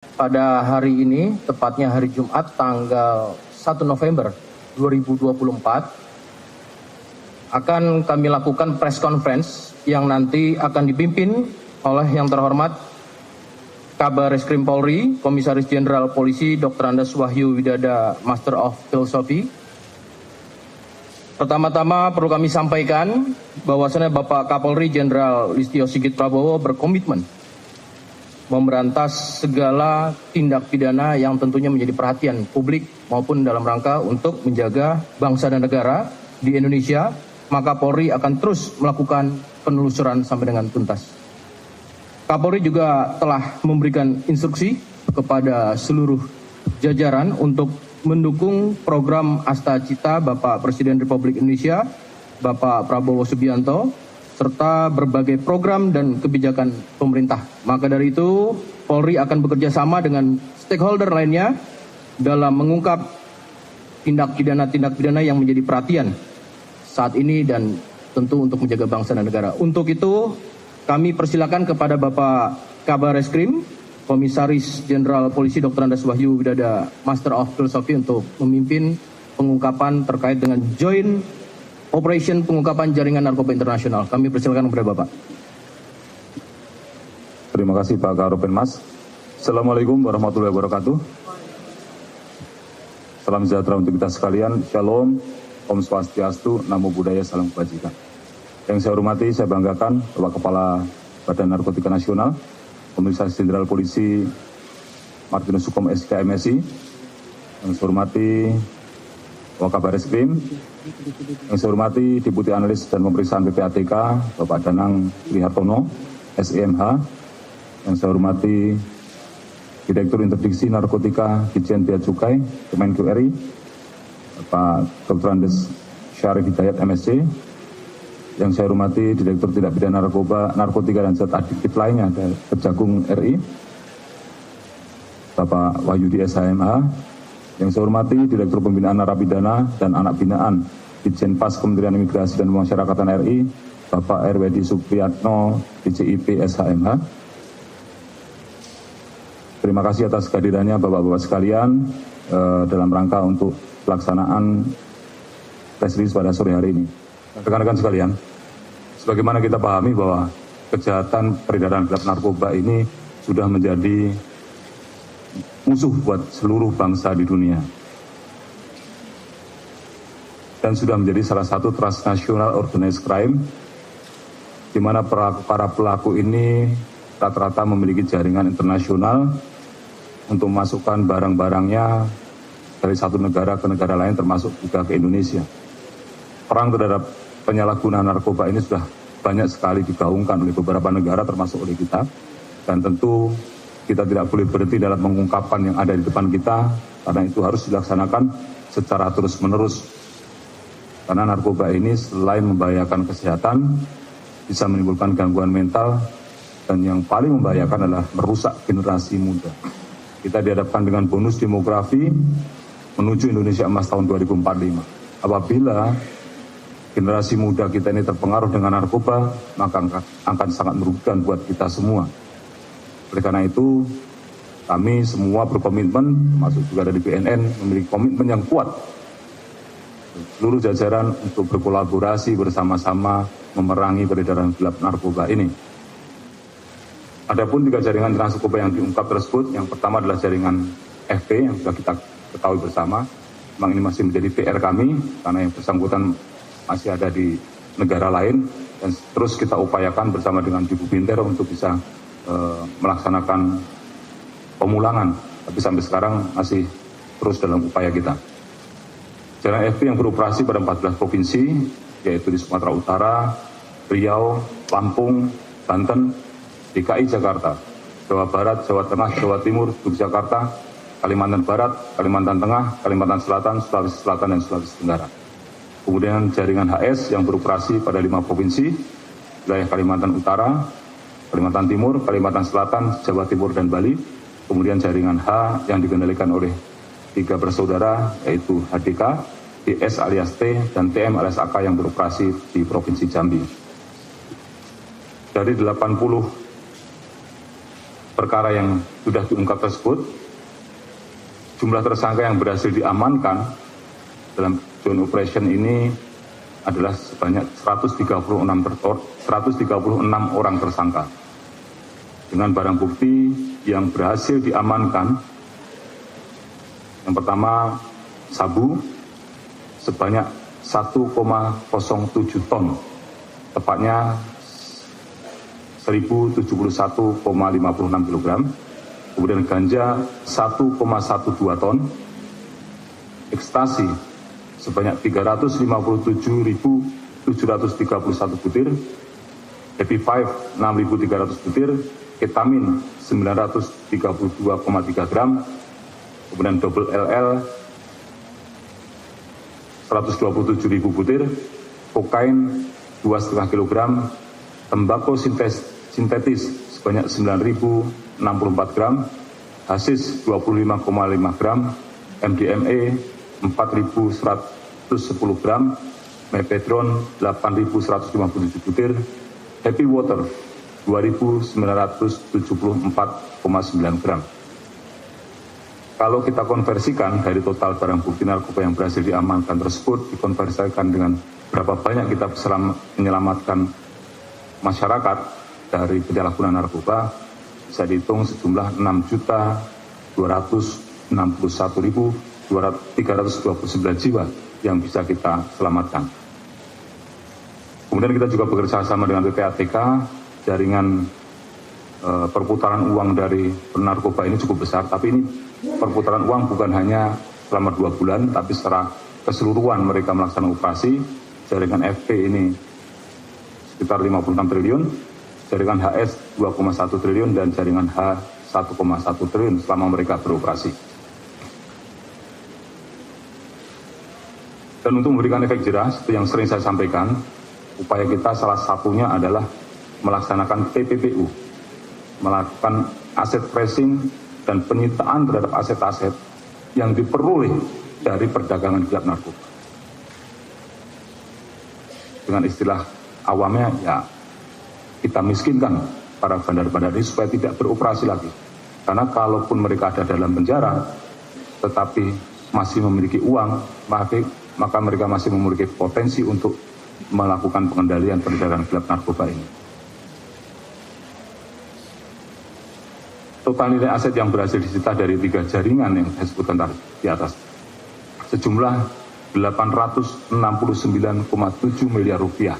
pada hari ini, tepatnya hari Jumat tanggal 1 November 2024, akan kami lakukan press conference yang nanti akan dipimpin oleh yang terhormat Kabar Reskrim Polri, Komisaris Jenderal Polisi Dr. Andes Wahyu Widada, Master of Philosophy. Pertama-tama perlu kami sampaikan bahwasannya Bapak Kapolri Jenderal Listio Sigit Prabowo berkomitmen memberantas segala tindak pidana yang tentunya menjadi perhatian publik maupun dalam rangka untuk menjaga bangsa dan negara di Indonesia, maka Polri akan terus melakukan penelusuran sampai dengan tuntas. Kapolri juga telah memberikan instruksi kepada seluruh jajaran untuk mendukung program Asta Cita Bapak Presiden Republik Indonesia, Bapak Prabowo Subianto, serta berbagai program dan kebijakan pemerintah. Maka dari itu, Polri akan bekerja sama dengan stakeholder lainnya dalam mengungkap tindak pidana yang menjadi perhatian saat ini dan tentu untuk menjaga bangsa dan negara. Untuk itu, kami persilakan kepada Bapak Kabar Reskrim, Komisaris Jenderal Polisi Dr. Andes Wahyu Widada, Master of Philosophy, untuk memimpin pengungkapan terkait dengan Joint Operation Pengungkapan Jaringan Narkoba Internasional. Kami persilakan kepada Bapak. Terima kasih Pak Karopenmas. Assalamualaikum warahmatullahi wabarakatuh. Salam sejahtera untuk kita sekalian. Shalom, Om Swastiastu, Namo Buddhaya, Salam Kebajikan. Yang saya hormati, saya banggakan Bapak Kepala Badan Narkotika Nasional, Komisaris Jenderal Polisi Martinus Sukom SK MSI. Yang saya hormati Wakabar Reskrim, yang saya hormati Deputi Analis dan Pemeriksaan PPATK Bapak Danang Trihartono SEMH, yang saya hormati Direktur Interdiksi Narkotika Ditjen Bea Cukai Kemenku RI Bapak Dr. Andes Syarif Hidayat MSc, yang saya hormati Direktur Tindak Pidana Narkotika dan Zat Adiktif lainnya dari Kejagung RI Bapak Wahyudi SHMH, yang saya hormati Direktur Pembinaan Narapidana dan Anak Binaan Ditjen Pas Kementerian Imigrasi dan Pemasyarakatan RI Bapak RWD Supriyatno DJIP SHMH. Terima kasih atas kehadirannya Bapak-Bapak sekalian dalam rangka untuk pelaksanaan press release pada sore hari ini. Rekan-rekan sekalian, sebagaimana kita pahami bahwa kejahatan peredaran gelap narkoba ini sudah menjadi musuh buat seluruh bangsa di dunia dan sudah menjadi salah satu transnational organized crime, di mana para pelaku ini rata-rata memiliki jaringan internasional untuk memasukkan barang-barangnya dari satu negara ke negara lain, termasuk juga ke Indonesia. Perang terhadap penyalahgunaan narkoba ini sudah banyak sekali digaungkan oleh beberapa negara, termasuk oleh kita, dan tentu kita tidak boleh berhenti dalam mengungkapkan yang ada di depan kita, karena itu harus dilaksanakan secara terus-menerus. Karena narkoba ini selain membahayakan kesehatan, bisa menimbulkan gangguan mental, dan yang paling membahayakan adalah merusak generasi muda. Kita dihadapkan dengan bonus demografi menuju Indonesia Emas tahun 2045. Apabila generasi muda kita ini terpengaruh dengan narkoba, maka akan sangat merugikan buat kita semua. Oleh karena itu, kami semua berkomitmen, masuk juga dari BNN, memiliki komitmen yang kuat. Seluruh jajaran untuk berkolaborasi bersama-sama memerangi peredaran gelap narkoba ini. Adapun 3 jaringan narkoba yang diungkap tersebut, yang pertama adalah jaringan FP yang sudah kita ketahui bersama. Memang ini masih menjadi PR kami, karena yang bersangkutan masih ada di negara lain, dan terus kita upayakan bersama dengan Ibu Binter untuk bisa melaksanakan pemulangan, tapi sampai sekarang masih terus dalam upaya kita. Jaringan FP yang beroperasi pada 14 provinsi, yaitu di Sumatera Utara, Riau, Lampung, Banten, DKI Jakarta, Jawa Barat, Jawa Tengah, Jawa Timur, Yogyakarta, Kalimantan Barat, Kalimantan Tengah, Kalimantan Selatan, Sulawesi Selatan, dan Sulawesi Tenggara. Kemudian jaringan HS yang beroperasi pada 5 provinsi, wilayah Kalimantan Utara, Kalimantan Timur, Kalimantan Selatan, Jawa Timur, dan Bali. Kemudian jaringan H yang dikendalikan oleh 3 bersaudara, yaitu HDK, DS alias T, dan TM alias AK yang beroperasi di Provinsi Jambi. Dari 80 perkara yang sudah diungkap tersebut, jumlah tersangka yang berhasil diamankan dalam joint operation ini adalah sebanyak 136 orang tersangka. Dengan barang bukti yang berhasil diamankan, yang pertama sabu sebanyak 1,07 ton, tepatnya 1071,56 kg, kemudian ganja 1,12 ton, ekstasi sebanyak 357.731 butir, Happy 5 6.300 butir, ketamin 932,3 gram, kemudian double LL 127.000 butir, kokain 2,5 kg, tembakau sintetis sebanyak 9.064 gram, hasis 25,5 gram, MDMA 4.110 gram, mepetron 8.157 butir, happy water 2.974,9 gram. Kalau kita konversikan dari total barang bukti narkoba yang berhasil diamankan tersebut, dikonversikan dengan berapa banyak kita bisa menyelamatkan masyarakat dari penyalahgunaan narkoba, bisa dihitung sejumlah 6.261.329 jiwa yang bisa kita selamatkan. Kemudian kita juga bekerja sama dengan PPATK, jaringan perputaran uang dari narkoba ini cukup besar, tapi ini perputaran uang bukan hanya selama 2 bulan, tapi secara keseluruhan mereka melaksanakan operasi. Jaringan FP ini sekitar 56 triliun, jaringan HS 2,1 triliun, dan jaringan H 1,1 triliun selama mereka beroperasi. Dan untuk memberikan efek jerah, seperti yang sering saya sampaikan, upaya kita salah satunya adalah melaksanakan TPPU, melakukan aset tracing dan penyitaan terhadap aset-aset yang diperoleh dari perdagangan gelap narkoba. Dengan istilah awamnya, ya kita miskinkan para bandar-bandar ini supaya tidak beroperasi lagi. Karena kalaupun mereka ada dalam penjara, tetapi masih memiliki uang, maka mereka masih memiliki potensi untuk melakukan pengendalian peredaran gelap narkoba ini. Total nilai aset yang berhasil disita dari 3 jaringan yang saya sebutkan tadi di atas sejumlah 869,7 miliar rupiah